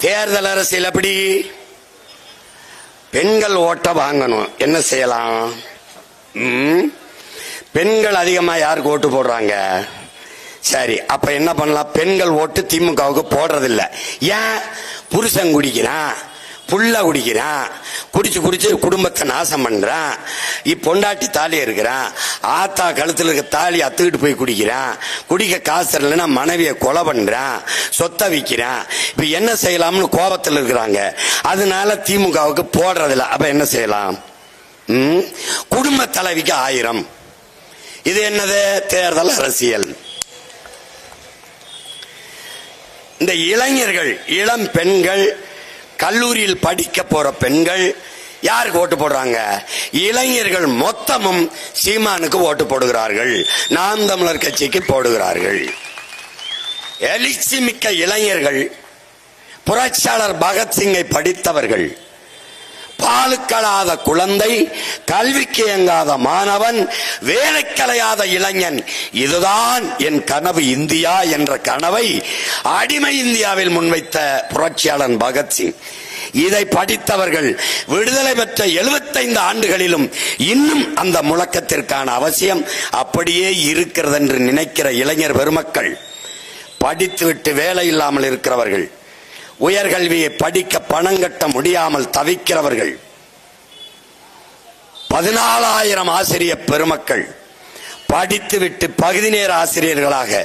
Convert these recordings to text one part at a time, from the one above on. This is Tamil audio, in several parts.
தேர்தல் அரசியல் எப்படி? பெண்கள் ஓட்ட வாங்கணும், என்ன செய்யலாம்? பெண்கள் அதிகமா யாருக்கு ஓட்டு போடுறாங்க? சரி, அப்ப என்ன பண்ணலாம்? பெண்கள் ஓட்டு திமுகவுக்கு போடுறதில்ல. ஏன்? புருஷன் குடிக்கிறான், புள்ள குடிக்கிறான், குடிச்சு குடிச்சு குடும்பத்தை நாசம் பண்றான், பொண்டாட்டி தாலி இருக்கிறான், ஆத்தா கழுத்துல இருக்க தாலி அத்துக்கிட்டு போய் குடிக்கிறான், குடிக்க காசு இல்லைன்னா மனைவியை கொலை பண்றான், சொத்தை விற்கிறான். இப்ப என்ன செய்யலாம்னு கோபத்தில் இருக்கிறாங்க. அதனால திமுகவுக்கு போடுறதில்ல. அப்ப என்ன செய்யலாம்? குடும்ப தலைவிக்கு 1000. இது என்னது? தேர்தல் அரசியல். இந்த இளைஞர்கள், இளம் பெண்கள், கல்லூரியில் படிக்க போற பெண்கள் யாருக்கு ஓட்டு போடுறாங்க? இளைஞர்கள் மொத்தமும் சீமானுக்கு ஓட்டு போடுகிறார்கள், நாம் தமிழர் கட்சிக்கு போடுகிறார்கள். எழுச்சி மிக்க இளைஞர்கள், புரட்சியாளர் பகத்சிங்கை படித்தவர்கள், பாலுக்கலாத குழந்தை, கல்விக்கு இயங்காத மாணவன், வேலைக்கலையாத இளைஞன், இதுதான் என் கனவு இந்தியா என்ற கனவை அடிமை இந்தியாவில் முன்வைத்த புரட்சியாளன் பகத்சிங். இதை படித்தவர்கள் விடுதலை பெற்ற 75 ஆண்டுகளிலும் இன்னும் அந்த முழக்கத்திற்கான அவசியம் அப்படியே இருக்கிறது என்று நினைக்கிற இளைஞர் பெருமக்கள், படித்துவிட்டு வேலை இல்லாமல் இருக்கிறவர்கள், உயர்கல்வியை படிக்க பணம் கட்ட முடியாமல் தவிக்கிறவர்கள், 14,000 ஆசிரியர் பெருமக்கள், படித்துவிட்டு பகுதி நேர ஆசிரியர்களாக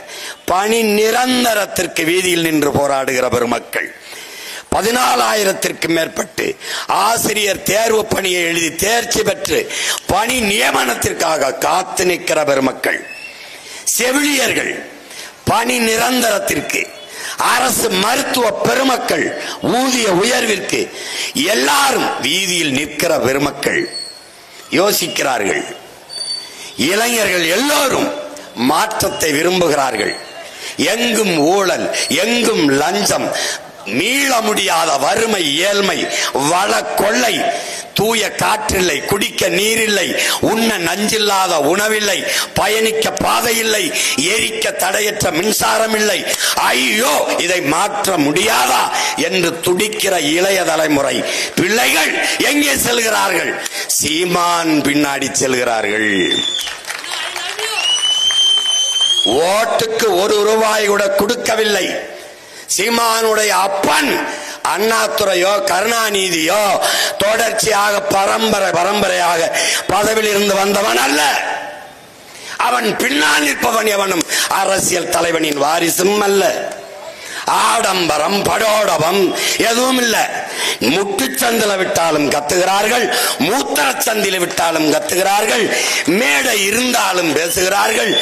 பணி நிரந்தரத்திற்கு வீதியில் நின்று போராடுகிற பெருமக்கள், 14,000ற்கு மேற்பட்டு ஆசிரியர் தேர்வு பணியை எழுதி தேர்ச்சி பெற்று பணி நியமனத்திற்காக காத்து நிற்கிற பெருமக்கள், செவிலியர்கள், பணி நிரந்தரத்திற்கு, அரசு மருத்துவ பெருமக்கள், ஊதிய உயர்விற்கு எல்லாரும் வீதியில் நிற்கிற பெருமக்கள் யோசிக்கிறார்கள். இளைஞர்கள் எல்லோரும் மாற்றத்தை விரும்புகிறார்கள். எங்கும் ஊழல், எங்கும் லஞ்சம், மீள முடியாத வறுமை, ஏழ்மை, வள கொள்ளை, தூய காற்றில்லை, குடிக்க நீரில்லை, உண்ண நஞ்சில்லாத உணவில்லை, பயணிக்க பாதை இல்லை, எரிக்க தடையற்ற மின்சாரம் இல்லை. ஐயோ, இதை மாற்ற முடியாதா என்று துடிக்கிற இளைய தலைமுறை பிள்ளைகள் எங்கே செல்கிறார்கள்? சீமான் பின்னாடி செல்கிறார்கள். ஓட்டுக்கு 1 ரூபாய் கூட கொடுக்கவில்லை. சீமானுடைய அப்பன் அண்ணாதுரையோ கருணாநிதியோ தொடர்ச்சியாக பரம்பரையாக பதவியில் இருந்து வந்தவன் அல்ல. அவன் பின்னால் நிற்பவன் எவனும் அரசியல் தலைவனின் வாரிசும் அல்ல. ஆடம்பரம் படோடபம் எதுவும் இல்ல. முட்டுச்சந்தில விட்டாலும் கத்துகிறார்கள், மூத்திர சந்தில விட்டாலும் கத்துகிறார்கள், மேடை இருந்தாலும் பேசுகிறார்கள்,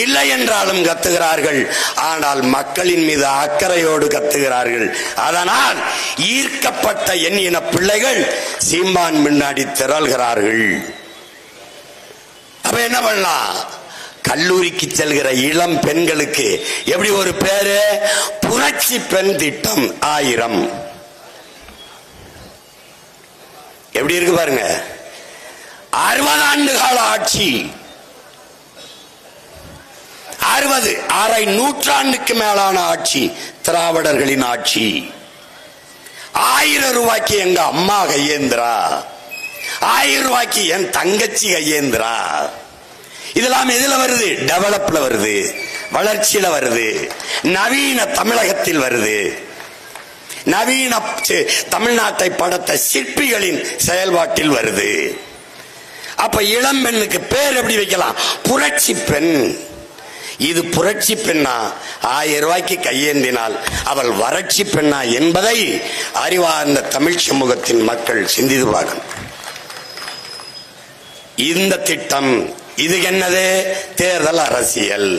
இல்லை என்றாலும் கத்துகிறார்கள். ஆனால் மக்களின் மீது அக்கறையோடு கத்துகிறார்கள். அதனால் ஈர்க்கப்பட்ட எண்ணின பிள்ளைகள் சீமான் முன்னாடி திரள்கிறார்கள். அப்ப என்ன பண்ணலாம்? கல்லூரிக்கு செல்கிற இளம் பெண்களுக்கு எப்படி ஒரு பேரு? புரட்சி பெண் திட்டம் 1000. எப்படி இருக்கு பாருங்க. 60 ஆண்டு கால ஆட்சி, 60 அரை நூற்றாண்டுக்கு மேலான ஆட்சி, திராவிடர்களின் ஆட்சி. 1000 ரூபாய்க்கு எங்க அம்மா கையேந்திரா, 1000 ரூபாய்க்கு என் தங்கச்சி கையேந்திரா. இதெல்லாம் எதுல வருது? டெவலப்ல வருது, வளர்ச்சியில வருது, நவீன தமிழகத்தில் வருது, நவீன தமிழ்நாட்டை படைத்த சிற்பிகளின் செயல்பாட்டில் வருது. அப்ப இளம் பெண்ணுக்கு பேர் எப்படி வைக்கலாம்? புரட்சி பெண். இது புரட்சி பெண்ணா? 1000 ரூபாய்க்கு கையேந்தினால் அவள் வறட்சி பெண்ணா என்பதை அறிவார்ந்த தமிழ் சமூகத்தின் மக்கள் சிந்தித்து பார்க்கணும். இந்த திட்டம் இது என்னது? தேர்தல் அரசியல்.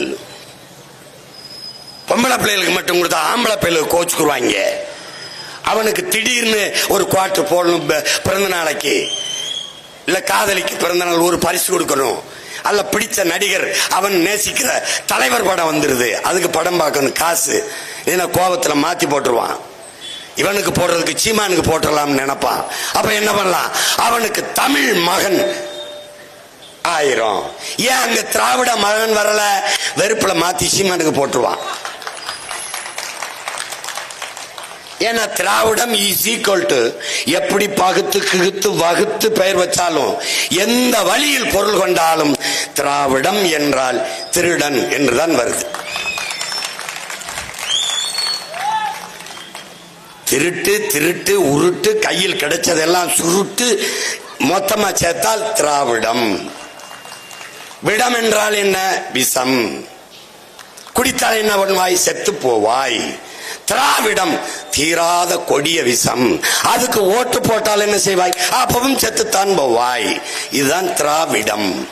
பொம்பளை பிள்ளைகளுக்கு மட்டும் கொடுத்தா ஆம்பளை பிள்ளைகளுக்கு கோச்சுக்குருவாங்க. அவனுக்கு திடீர்னு ஒரு குவார்டர் போடணும், பிறந்த நாளைக்கு இல்ல காதலிக்கு பிறந்த நாள் ஒரு பரிசு கொடுக்கணும், அல்ல பிடிச்ச நடிகர் அவன் நேசிக்கிற தலைவர் படம் வந்துருது, அதுக்கு படம் பார்க்கணும், காசு என்ன கோபத்துல மாத்தி போட்டுருவான். இவனுக்கு போடுறதுக்கு சீமானுக்கு போட்டுடலாம்னு நினைப்பான். அப்ப என்ன பண்ணலாம்? அவனுக்கு தமிழ் மகன் 1000. ஏன் அங்க திராவிட மகன் வரல? வெறுப்புல மாத்தி சீமானுக்கு போட்டுருவான். ஏன்னா திராவிடம் இஸ் ஈக்குவல் டு எப்படி பகுத்து கிகுத்து வகுத்து பெயர் வச்சாலும் எந்த வழியில் பொருள் கொண்டாலும் திராவிடம் என்றால் திருடன் என்றுதான் வருது. திருட்டு திருட்டு உருட்டு கையில் கிடைச்சதெல்லாம் சுருட்டு மொத்தமா சேர்த்தால் திராவிடம். விடம் என்றால் என்ன? விஷம். குடித்தால் என்ன பண்ணுவாய்? செத்து போவாய். திராவிடம் தீராத கொடிய விஷம். அதுக்கு ஓட்டு போட்டால் என்ன செய்வாய்? அப்பவும் செத்துத்தான் போவாய். இதுதான் திராவிடம்.